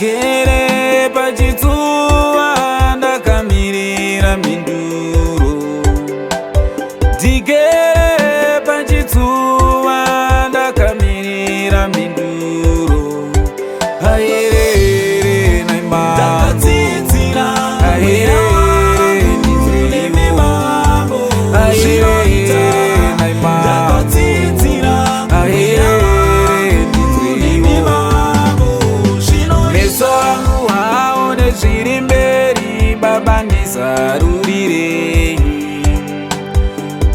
Ndigere pachitsuwa ndakamirira mhinduro. Ndigere pachitsuwa ndakamirira mhinduro. Ayerere naima ndakadzidzira zviri mberi baba ndizarurire.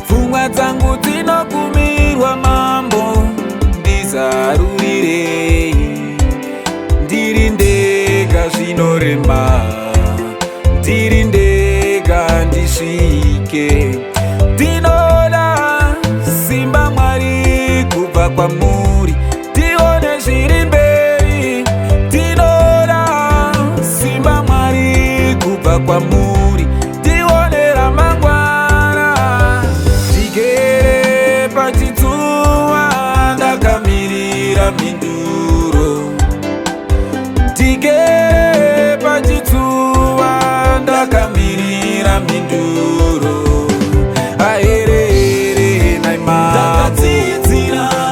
Pfungwa dzangu dzinogumirwa mambo ndizarurire. Ndiri ndega zvinorema, ndiri ndega ndisvike. Ndinoda simba Mwari kubva kwamuri, ndione zviri mberi. Ndinoda simba Mwari kubva kwamuri, ndione ramangwana. Ndigere pachitsuwa ndakamirira mhinduro. Ndigere pachitsuwa ndakamirira mhinduro. Ayerere naima ndakadzidzira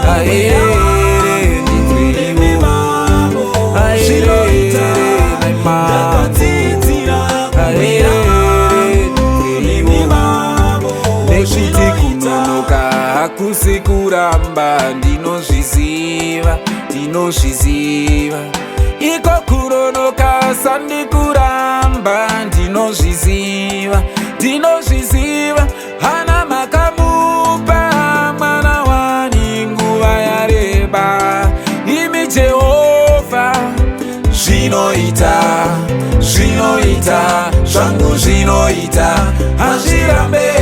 nekuti kunonoka hakusi kuramba. Ndinozviziva, ndinozviziva. Iko kunonoka sandikuramba. Ndinozviziva, ndinozviziva. Hana makamupa mwana wani nguva yareba. Imi Jehovha zvinoita, zvinoita, zvangu zvinoita, hazvirambe